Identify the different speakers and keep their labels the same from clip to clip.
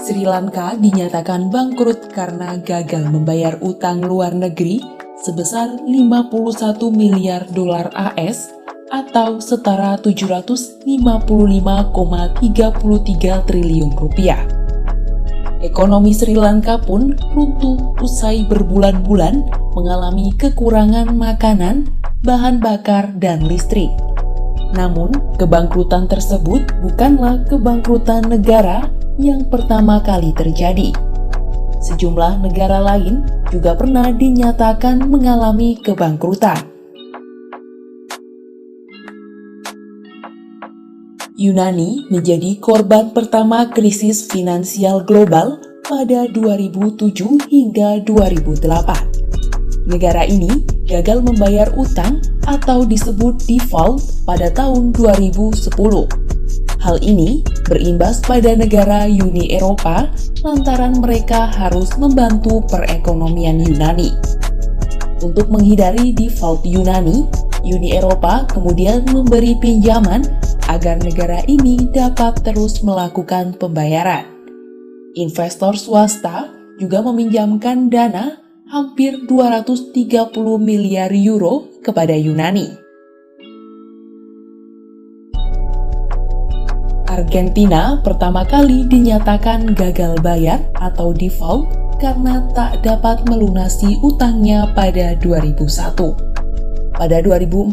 Speaker 1: Sri Lanka dinyatakan bangkrut karena gagal membayar utang luar negeri sebesar 51 miliar dolar AS atau setara 755,33 triliun rupiah. Ekonomi Sri Lanka pun runtuh usai berbulan-bulan mengalami kekurangan makanan, bahan bakar, dan listrik. Namun, kebangkrutan tersebut bukanlah kebangkrutan negara yang pertama kali terjadi. Sejumlah negara lain juga pernah dinyatakan mengalami kebangkrutan. Yunani menjadi korban pertama krisis finansial global pada 2007 hingga 2008. Negara ini gagal membayar utang atau disebut default pada tahun 2010. Hal ini berimbas pada negara Uni Eropa lantaran mereka harus membantu perekonomian Yunani. Untuk menghindari default Yunani, Uni Eropa kemudian memberi pinjaman agar negara ini dapat terus melakukan pembayaran. Investor swasta juga meminjamkan dana hampir 230 miliar euro kepada Yunani. Argentina pertama kali dinyatakan gagal bayar atau default karena tak dapat melunasi utangnya pada 2001. Pada 2014,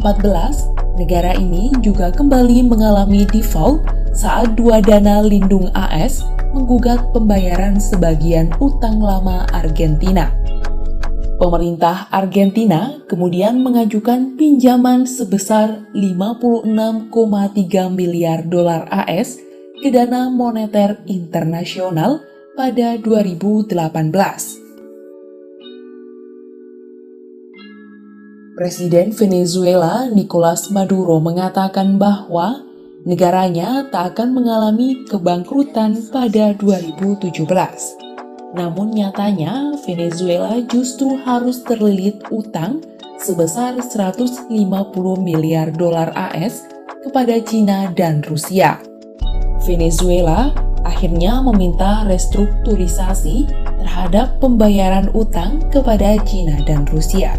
Speaker 1: negara ini juga kembali mengalami default saat dua dana lindung AS menggugat pembayaran sebagian utang lama Argentina. Pemerintah Argentina kemudian mengajukan pinjaman sebesar 56,3 miliar dolar AS ke Dana Moneter Internasional pada 2018. Presiden Venezuela Nicolas Maduro mengatakan bahwa negaranya tak akan mengalami kebangkrutan pada 2017. Namun nyatanya Venezuela justru harus terlilit utang sebesar 150 miliar dolar AS kepada China dan Rusia. Venezuela akhirnya meminta restrukturisasi terhadap pembayaran utang kepada China dan Rusia.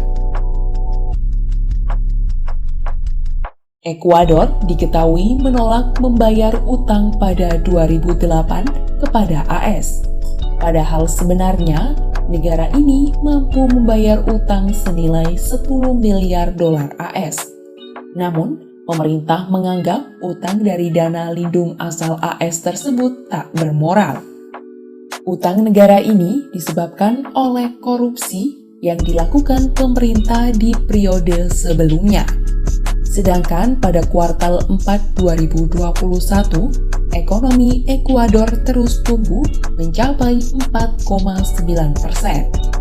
Speaker 1: Ekuador diketahui menolak membayar utang pada 2008 kepada AS. Padahal sebenarnya negara ini mampu membayar utang senilai 10 miliar dolar AS. Namun, pemerintah menganggap utang dari dana lindung asal AS tersebut tak bermoral. Utang negara ini disebabkan oleh korupsi yang dilakukan pemerintah di periode sebelumnya. Sedangkan pada kuartal 4 2021, ekonomi Ekuador terus tumbuh mencapai 4,9%.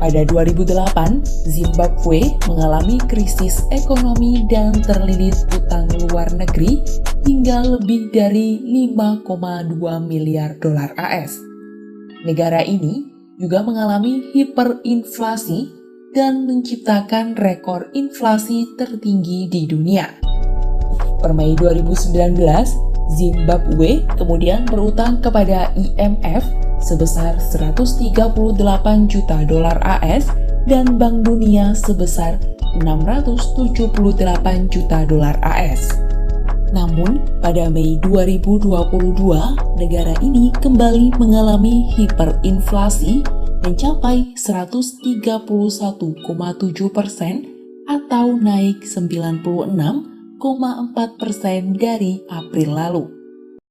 Speaker 1: Pada 2008, Zimbabwe mengalami krisis ekonomi dan terlilit utang luar negeri hingga lebih dari 5,2 miliar dolar AS. Negara ini juga mengalami hiperinflasi dan menciptakan rekor inflasi tertinggi di dunia. Per Mei 2019, Zimbabwe kemudian berutang kepada IMF sebesar 138 juta dolar AS dan Bank Dunia sebesar 678 juta dolar AS. Namun, pada Mei 2022, negara ini kembali mengalami hiperinflasi mencapai 131,7% atau naik 96,4% dari April lalu.